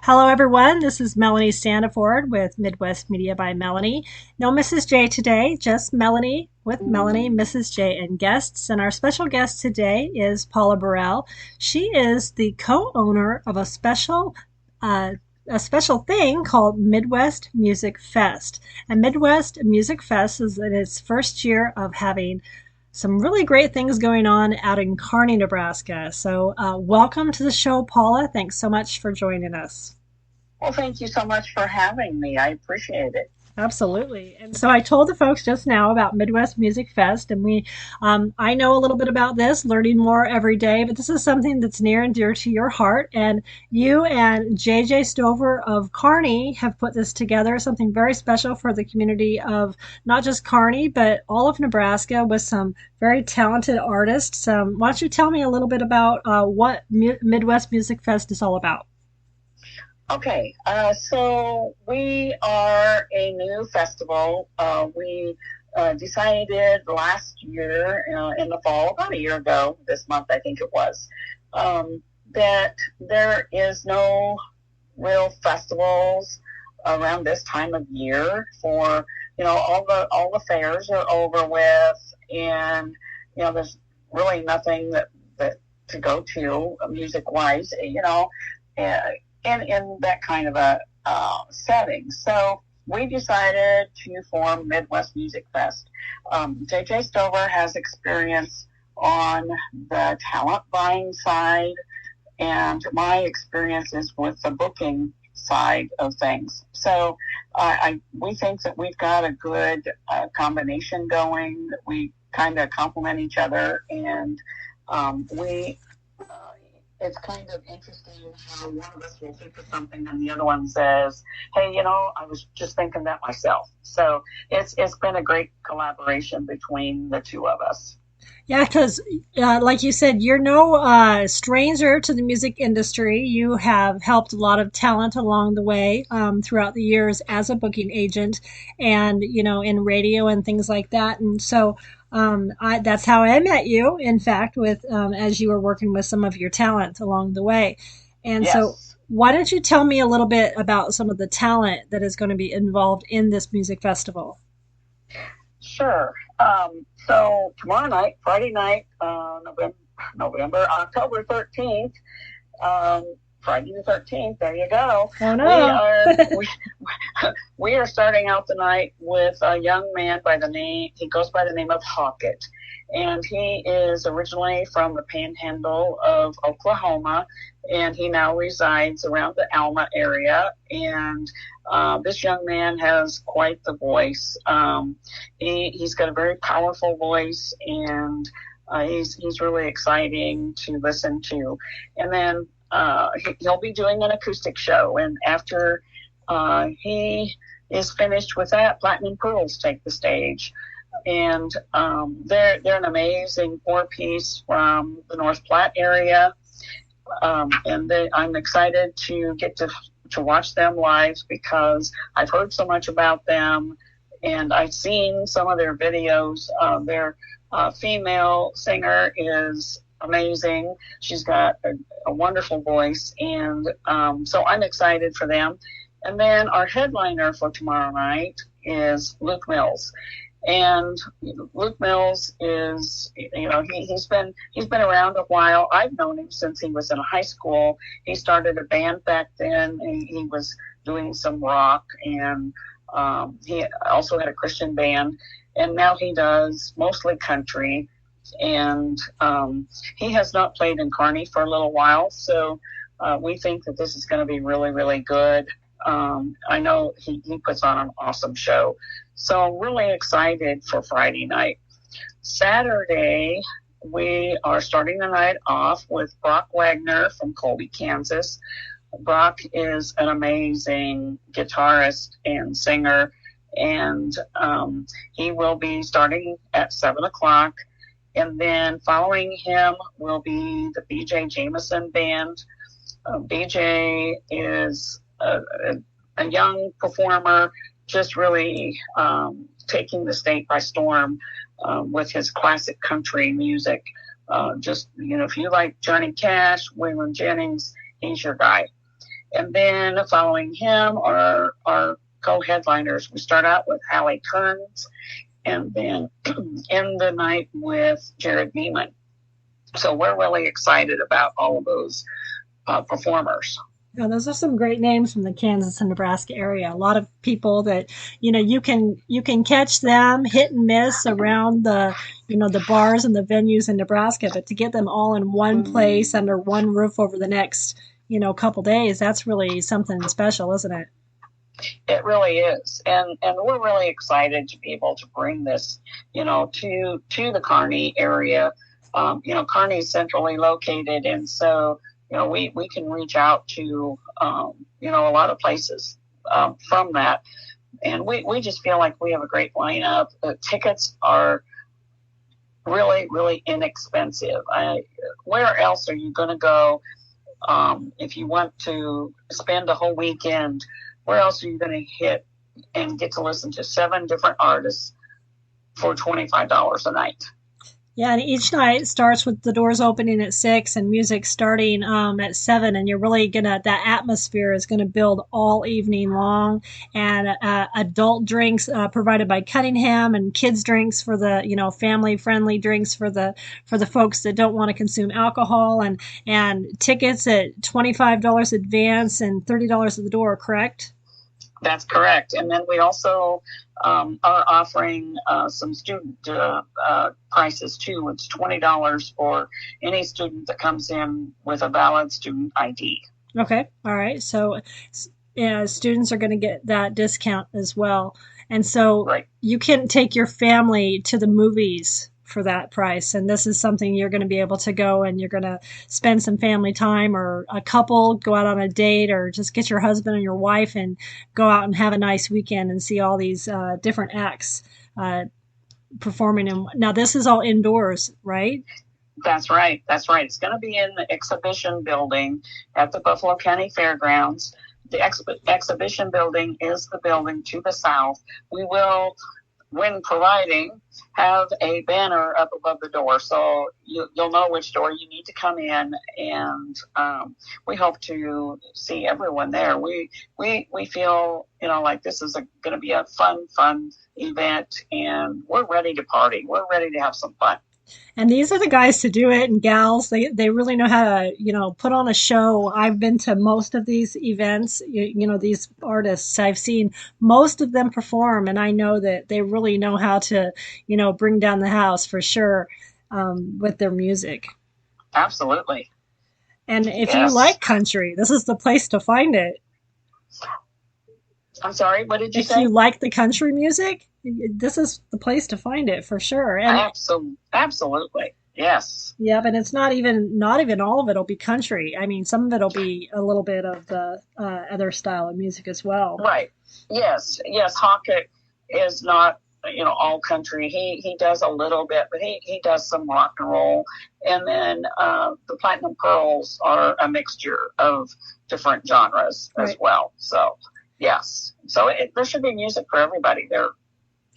Hello, everyone. This is Melanie Standiford with Midwest Media by Melanie. No Mrs. J today, just Melanie with Melanie, Mrs. J, and guests. And our special guest today is Paula Bourelle. She is the co-owner of uh, a special thing called Midwest Music Fest. And Midwest Music Fest is in its first year of having some really great things going on out in Kearney, Nebraska. So, welcome to the show, Paula. Thanks so much for joining us. Well, thank you so much for having me. I appreciate it. Absolutely. And so I told the folks just now about Midwest Music Fest, and I know a little bit about this, learning more every day, but this is something that's near and dear to your heart. And you and JJ Stover of Kearney have put this together, something very special for the community of not just Kearney, but all of Nebraska with some very talented artists. Why don't you tell me a little bit about what Midwest Music Fest is all about? Okay, so we are a new festival. We decided last year in the fall, about a year ago, this month I think it was, that there is no real festivals around this time of year. For all the fairs are over with, and there's really nothing that to go to music wise. In that kind of a setting. So we decided to form Midwest Music Fest. JJ Stover has experience on the talent buying side, and my experience is with the booking side of things. So we think that we've got a good combination going. We kind of complement each other, and we it's kind of interesting how one of us will think of something and the other one says, "Hey, I was just thinking that myself." So it's been a great collaboration between the two of us. Yeah, because like you said, you're no stranger to the music industry. You have helped a lot of talent along the way throughout the years as a booking agent and, in radio and things like that. And so that's how I met you, in fact, with as you were working with some of your talent along the way. And so Yes. why don't you tell me a little bit about some of the talent that is going to be involved in this music festival? Sure. So tomorrow night, Friday night, October 13th, Friday the 13th, there you go. Oh, We no. are, we, we are starting out the night with a young man he goes by the name of Hawkett. And he is originally from the panhandle of Oklahoma, and he now resides around the Alma area. And this young man has quite the voice. He's got a very powerful voice, and he's really exciting to listen to. And then he'll be doing an acoustic show, and after he is finished with that, Platinum Pearls take the stage. And they're an amazing four-piece from the North Platte area, I'm excited to get to watch them live because I've heard so much about them, and I've seen some of their videos. Their female singer is amazing. She's got a wonderful voice, and so I'm excited for them. And then our headliner for tomorrow night is Luke Mills. And Luke Mills is, he's been around a while. I've known him since he was in high school. He started a band back then. He was doing some rock, and he also had a Christian band. And now he does mostly country. And he has not played in Kearney for a little while, so we think that this is going to be really, really good. I know he puts on an awesome show. So I'm really excited for Friday night. Saturday, we are starting the night off with Brock Wagner from Colby, Kansas. Brock is an amazing guitarist and singer, and he will be starting at 7 o'clock. And then following him will be the BJ Jameson Band. BJ is a young performer, just really taking the state by storm with his classic country music. If you like Johnny Cash, Waylon Jennings, he's your guy. And then following him are our co-headliners. We start out with Hallie Kearns, and then end the night with Jared Neiman. So we're really excited about all of those performers. Yeah, those are some great names from the Kansas and Nebraska area. A lot of people that you can catch them hit and miss around the bars and the venues in Nebraska, but to get them all in one place under one roof over the next couple days, that's really something special, isn't it? It really is, and we're really excited to be able to bring this, to the Kearney area. Kearney is centrally located, and so we can reach out to a lot of places from that, and we just feel like we have a great lineup. The tickets are really, really inexpensive. Where else are you going to go if you want to spend a whole weekend? Where else are you going to hit and get to listen to 7 different artists for $25 a night? Yeah, and each night starts with the doors opening at 6 and music starting at 7, and you're really that atmosphere is gonna build all evening long. And adult drinks provided by Cunningham, and kids drinks for the family friendly drinks for the folks that don't want to consume alcohol, and tickets at $25 advance and $30 at the door. Correct? That's correct. And then we also are offering some student prices too. It's $20 for any student that comes in with a valid student ID. Okay. All right. So students are going to get that discount as well. And so Right. You can take your family to the movies for that price. And this is something you're going to be able to go and you're going to spend some family time, or a couple go out on a date, or just get your husband and your wife and go out and have a nice weekend and see all these different acts performing. Now, this is all indoors, right? That's right. That's right. It's going to be in the exhibition building at the Buffalo County Fairgrounds. The exhibition building is the building to the south. We will, when providing, have a banner up above the door, so you'll know which door you need to come in, and we hope to see everyone there. We feel like this is going to be a fun event, and we're ready to party. We're ready to have some fun. And these are the guys to do it, and gals. They really know how to put on a show. I've been to most of these events. These artists, I've seen most of them perform, and I know that they really know how to bring down the house for sure with their music. Absolutely. And if you Yes. like country, this is the place to find it. I'm sorry, what did you If say? you like the country music, this is the place to find it for sure. And Absolutely. Yes. yeah, but it's not even all of it'll be country. I mean, some of it'll be a little bit of the other style of music as well. Right. Yes. Hockett is not, all country. He does a little bit, but he does some rock and roll. And then the Platinum Pearls are a mixture of different genres as Right. well. So, yes. So there should be music for everybody there.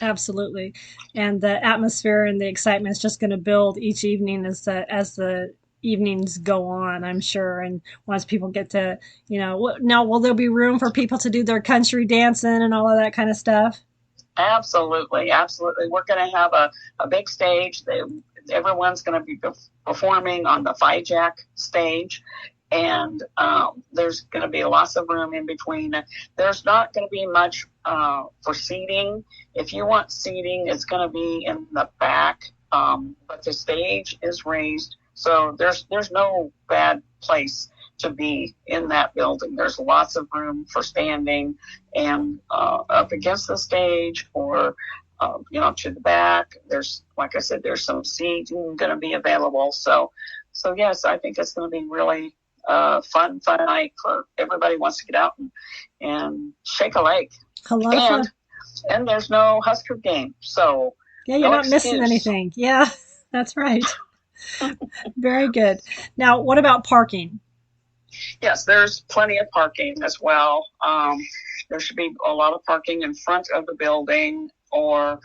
Absolutely. And the atmosphere and the excitement is just going to build each evening as the evenings go on, I'm sure. And once people get to, now will there be room for people to do their country dancing and all of that kind of stuff? Absolutely. We're going to have a big stage. Everyone's going to be performing on the Fijack stage. And there's going to be lots of room in between. There's not going to be much for seating. If you want seating, it's going to be in the back, but the stage is raised, so there's no bad place to be in that building. There's lots of room for standing and up against the stage, or to the back. There's, like I said, there's some seating going to be available. So yes, I think it's going to be really fun night for everybody who wants to get out and shake a leg. A lot of fun. And there's no Husker game, so Yeah, you're no not missing excuse. anything. Yeah, that's right. Very good. Now, what about parking? Yes, there's plenty of parking as well. There should be a lot of parking in front of the building, or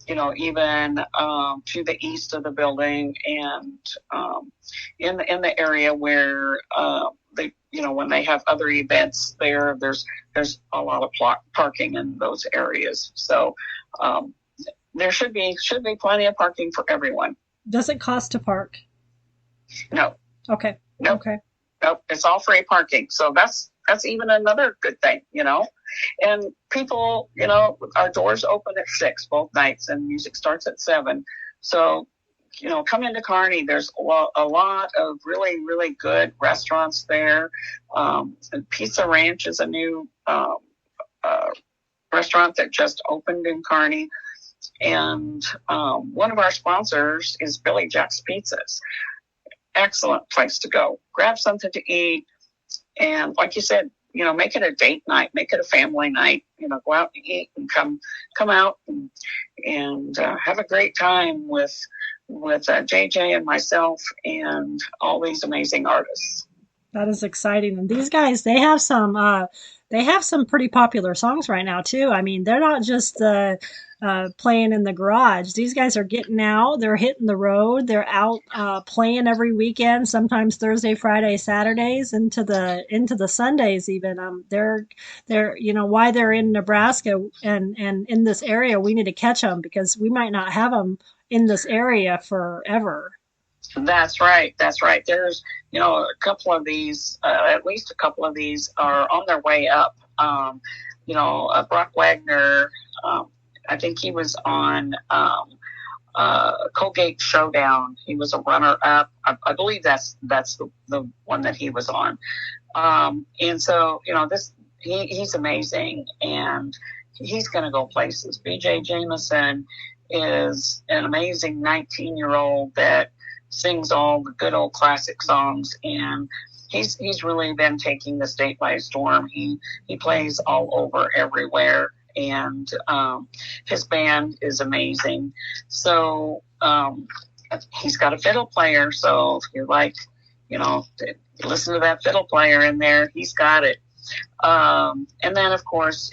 even to the east of the building, and in the area where when they have other events there, there's a lot of parking in those areas. So there should be plenty of parking for everyone. Does it cost to park? No. Okay. Nope. Okay. Nope. It's all free parking. So that's even another good thing, And people, our doors open at 6 both nights, and music starts at 7. So, come into Kearney. There's a lot of really, really good restaurants there. And Pizza Ranch is a new restaurant that just opened in Kearney. And one of our sponsors is Billy Jack's Pizzas. Excellent place to go. Grab something to eat. And like you said, make it a date night, make it a family night, go out and eat and come out and have a great time with JJ and myself and all these amazing artists. That is exciting. And these guys, they have some pretty popular songs right now too. I mean, they're not just playing in the garage. These guys are getting out. They're hitting the road. They're out playing every weekend. Sometimes Thursday, Friday, Saturdays, into the Sundays even. They're why they're in Nebraska and in this area. We need to catch them because we might not have them in this area forever. That's right. There's, a couple of these, at least a couple of these are on their way up. Brock Wagner, I think he was on Colgate Showdown. He was a runner-up. I believe that's the one that he was on. And so, he's amazing, and he's going to go places. B.J. Jameson is an amazing 19-year-old that sings all the good old classic songs, and he's really been taking the state by storm. He plays all over everywhere, and his band is amazing. So he's got a fiddle player, so if you like, to listen to that fiddle player in there, he's got it. And then of course,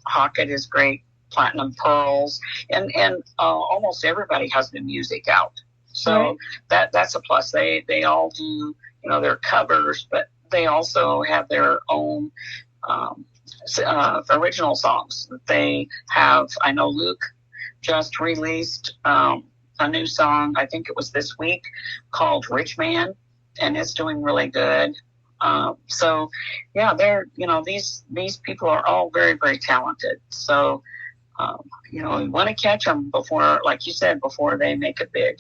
Hockett is great, Platinum Pearls, and almost everybody has the music out. So right. That's a plus. They all do, their covers, but they also have their own original songs that they have. I know Luke just released a new song, I think it was this week, called Rich Man, and it's doing really good. So yeah, they're, these people are all very, very talented. So, we want to catch them before, like you said, before they make it big.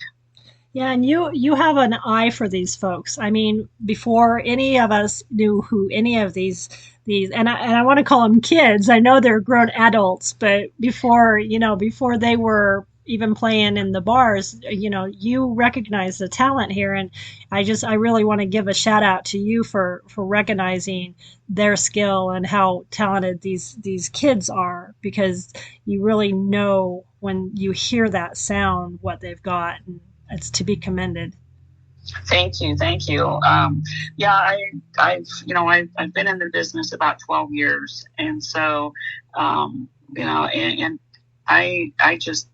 Yeah, and you have an eye for these folks. I mean, before any of us knew who any of these and I want to call them kids. I know they're grown adults, but before they were even playing in the bars, you recognize the talent here, and I really want to give a shout out to you for recognizing their skill and how talented these kids are, because you really know when you hear that sound what they've got. And it's to be commended. Thank you. Yeah, I've been in the business about 12 years, and so and I just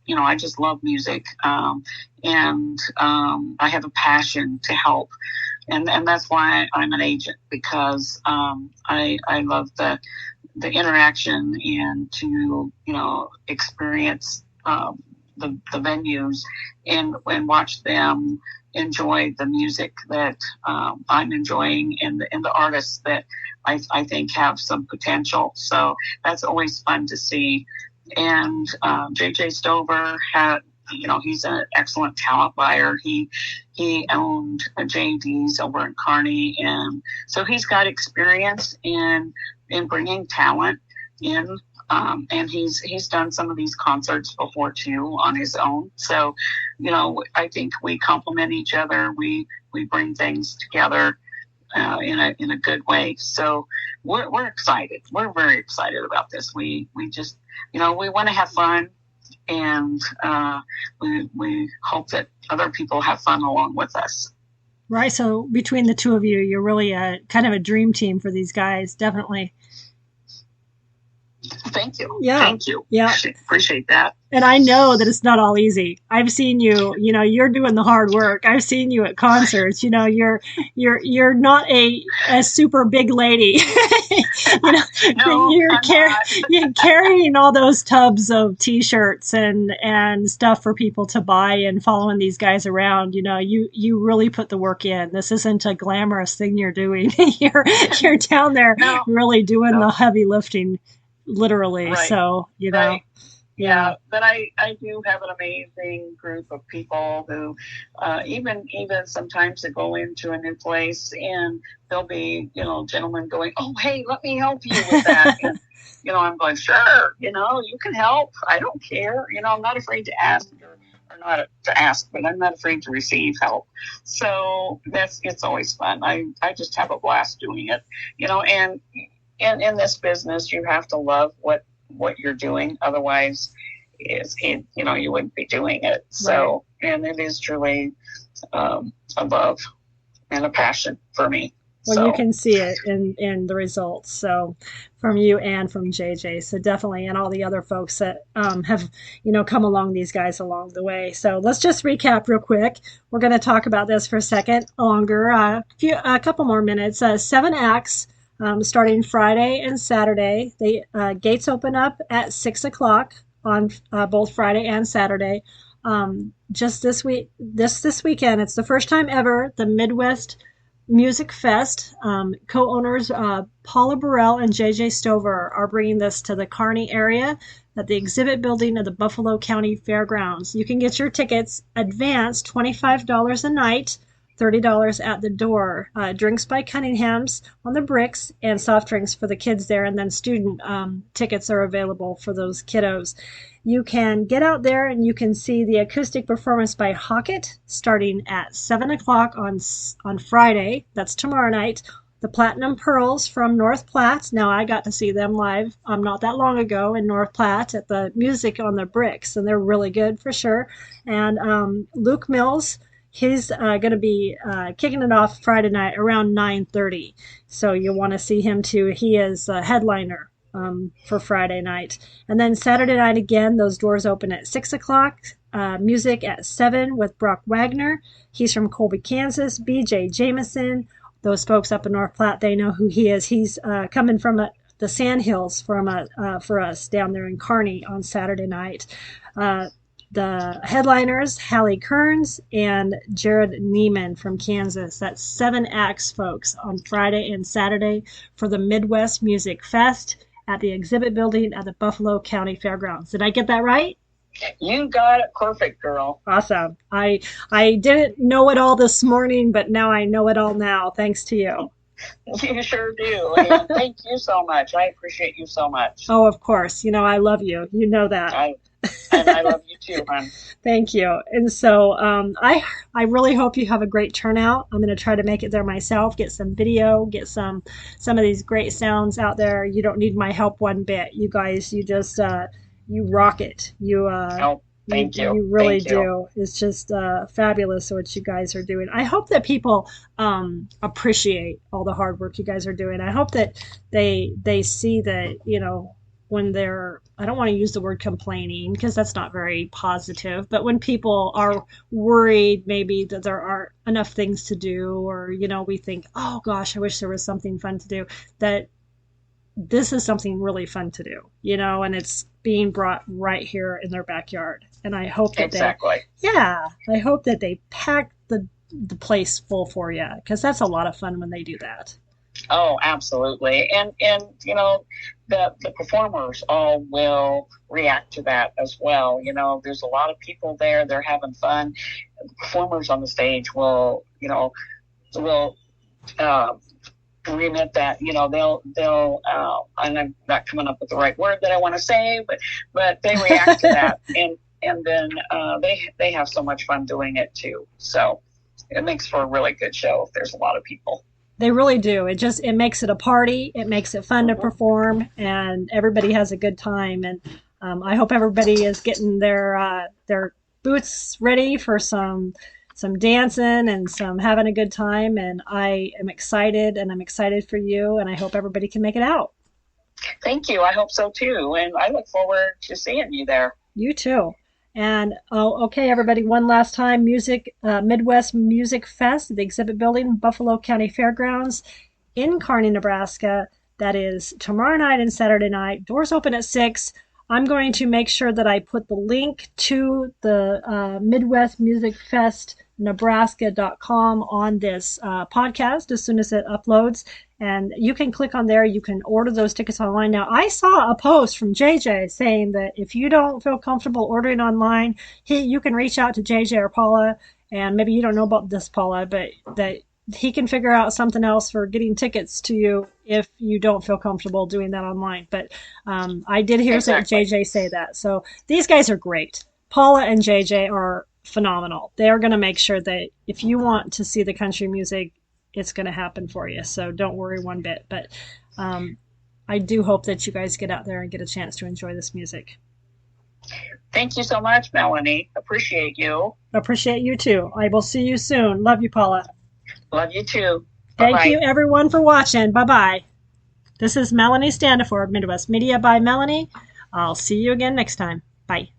love music, and I have a passion to help, and that's why I'm an agent, because I love the interaction and to experience the venues and watch them enjoy the music that I'm enjoying, and the artists that I think have some potential. So that's always fun to see. And JJ Stover had, he's an excellent talent buyer. He owned a JD's over in Kearney, and so he's got experience in bringing talent in. And he's done some of these concerts before too on his own. So, I think we complement each other. We bring things together in a good way. So we're excited. We're very excited about this. We just, we want to have fun, and we hope that other people have fun along with us. Right. So between the two of you, you're really kind of a dream team for these guys. Definitely. Thank you. Yeah. Thank you. Yeah. Appreciate that. And I know that it's not all easy. I've seen you, you're doing the hard work. I've seen you at concerts. You're not a super big lady. No, you're carrying all those tubs of t-shirts and stuff for people to buy and following these guys around. You really put the work in. This isn't a glamorous thing you're doing. you're down there really doing the heavy lifting, literally. Right. So, Right. Yeah, but I do have an amazing group of people who, even sometimes they go into a new place and there'll be, gentlemen going, oh, hey, let me help you with that. And, I'm going, sure, you can help. I don't care. I'm not afraid to ask or not to ask, but I'm not afraid to receive help. So it's always fun. I just have a blast doing it, and in this business, you have to love what you're doing. Otherwise, you wouldn't be doing it. So, right. And it is truly a love and a passion for me. Well, you can see it in the results. So from you and from JJ. So definitely, and all the other folks that have, come along, these guys along the way. So let's just recap real quick. We're going to talk about this for a second longer, a couple more minutes. 7 acts. Starting Friday and Saturday. The gates open up at 6 o'clock on both Friday and Saturday. Just this weekend, it's the first time ever the Midwest Music Fest. Co-owners Paula Bourelle and JJ Stover are bringing this to the Kearney area at the exhibit building of the Buffalo County Fairgrounds. You can get your tickets advanced $25 a night. $30 at the door. Drinks by Cunningham's on the bricks and soft drinks for the kids there. And then student tickets are available for those kiddos. You can get out there and you can see the acoustic performance by Hockett starting at 7 o'clock on Friday. That's tomorrow night. The Platinum Pearls from North Platte. Now, I got to see them live not that long ago in North Platte at the Music on the Bricks, and they're really good for sure. And Luke Mills, he's going to be kicking it off Friday night around 9:30. So you'll want to see him too. He is a headliner for Friday night. And then Saturday night again, those doors open at 6 o'clock. Music at 7 with Brock Wagner. He's from Colby, Kansas. BJ Jameson. Those folks up in North Platte, they know who he is. He's coming from the Sandhills for us down there in Kearney on Saturday night. The headliners, Hallie Kearns and Jared Neiman from Kansas. That's 7 acts, folks, on Friday and Saturday for the Midwest Music Fest at the exhibit building at the Buffalo County Fairgrounds. Did I get that right? You got it perfect, girl. Awesome. I didn't know it all this morning, but now I know it all now, thanks to you. You sure do. And thank you so much. I appreciate you so much. Oh, of course. I love you. You know that. And I love you too, hon. Thank you. And so I really hope you have a great turnout. I'm going to try to make it there myself, get some video, get some of these great sounds out there. You don't need my help one bit. You guys, you just you rock it. Thank you. You really do. It's just fabulous what you guys are doing. I hope that people appreciate all the hard work you guys are doing. I hope that they see that, when they're, I don't want to use the word complaining because that's not very positive, but when people are worried maybe that there aren't enough things to do, or, we think, oh gosh, I wish there was something fun to do, that this is something really fun to do, and it's being brought right here in their backyard. And I hope that I hope that they pack the place full for you, because that's a lot of fun when they do that. Oh, absolutely. And the performers all will react to that as well. There's a lot of people there. They're having fun. The performers on the stage will remit that, they'll and I'm not coming up with the right word that I want to say, but they react to that. And then they have so much fun doing it too. So it makes for a really good show if there's a lot of people. They really do. It makes it a party. It makes it fun to perform, and everybody has a good time. And I hope everybody is getting their boots ready for some dancing and some having a good time. And I am excited, and I'm excited for you, and I hope everybody can make it out. Thank you. I hope so too. And I look forward to seeing you there. You too. And okay, everybody, one last time, Midwest Music Fest at the Exhibit Building, Buffalo County Fairgrounds in Kearney, Nebraska. That is tomorrow night and Saturday night. Doors open at 6. I'm going to make sure that I put the link to the Midwest Music Fest Nebraska.com on this podcast as soon as it uploads. And you can click on there. You can order those tickets online. Now, I saw a post from JJ saying that if you don't feel comfortable ordering online, you can reach out to JJ or Paula. And maybe you don't know about this, Paula, but that he can figure out something else for getting tickets to you if you don't feel comfortable doing that online. But I did hear JJ say that. So these guys are great. Paula and JJ are phenomenal. They are going to make sure that if you want to see the country music, it's going to happen for you. So don't worry one bit. But I do hope that you guys get out there and get a chance to enjoy this music. Thank you so much, Melanie. Appreciate you. Appreciate you too. I will see you soon. Love you, Paula. Love you too. Bye-bye. Thank you, everyone, for watching. Bye-bye. This is Melanie Standiford, Midwest Media by Melanie. I'll see you again next time. Bye.